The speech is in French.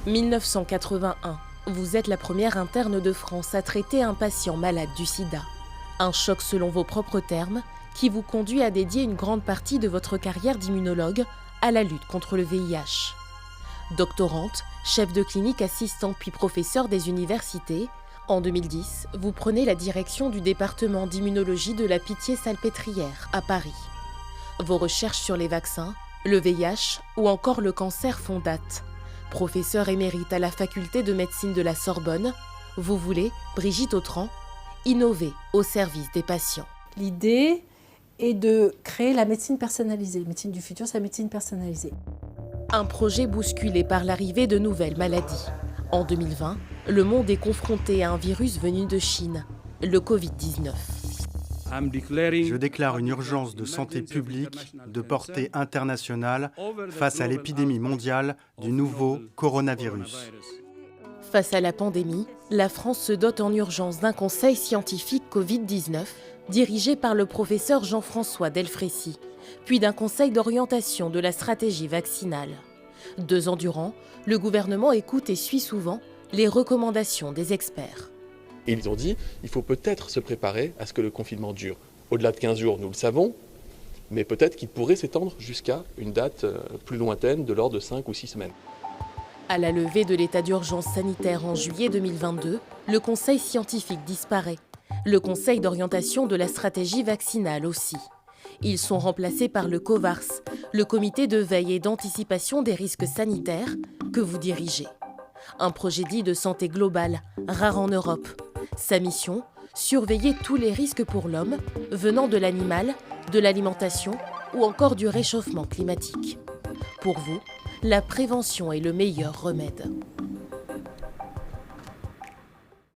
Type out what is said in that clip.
1981, vous êtes la première interne de France à traiter un patient malade du sida. Un choc selon vos propres termes, qui vous conduit à dédier une grande partie de votre carrière d'immunologue à la lutte contre le VIH. Doctorante, chef de clinique assistant puis professeur des universités, en 2010, vous prenez la direction du département d'immunologie de la Pitié-Salpêtrière à Paris. Vos recherches sur les vaccins, le VIH ou encore le cancer font date. Professeur émérite à la faculté de médecine de la Sorbonne, vous voulez, Brigitte Autran, innover au service des patients. L'idée est de créer la médecine personnalisée. La médecine du futur, c'est la médecine personnalisée. Un projet bousculé par l'arrivée de nouvelles maladies. En 2020, le monde est confronté à un virus venu de Chine, le Covid-19. Je déclare une urgence de santé publique de portée internationale face à l'épidémie mondiale du nouveau coronavirus. Face à la pandémie, la France se dote en urgence d'un conseil scientifique Covid-19 dirigé par le professeur Jean-François Delfrécy, puis d'un conseil d'orientation de la stratégie vaccinale. 2 ans durant, le gouvernement écoute et suit souvent les recommandations des experts. Et ils ont dit il faut peut-être se préparer à ce que le confinement dure. Au-delà de 15 jours, nous le savons, mais peut-être qu'il pourrait s'étendre jusqu'à une date plus lointaine de l'ordre de 5 ou 6 semaines. À la levée de l'état d'urgence sanitaire en juillet 2022, le conseil scientifique disparaît. Le conseil d'orientation de la stratégie vaccinale aussi. Ils sont remplacés par le COVARS, le comité de veille et d'anticipation des risques sanitaires que vous dirigez. Un projet dit de santé globale, rare en Europe. Sa mission, surveiller tous les risques pour l'homme, venant de l'animal, de l'alimentation ou encore du réchauffement climatique. Pour vous, la prévention est le meilleur remède.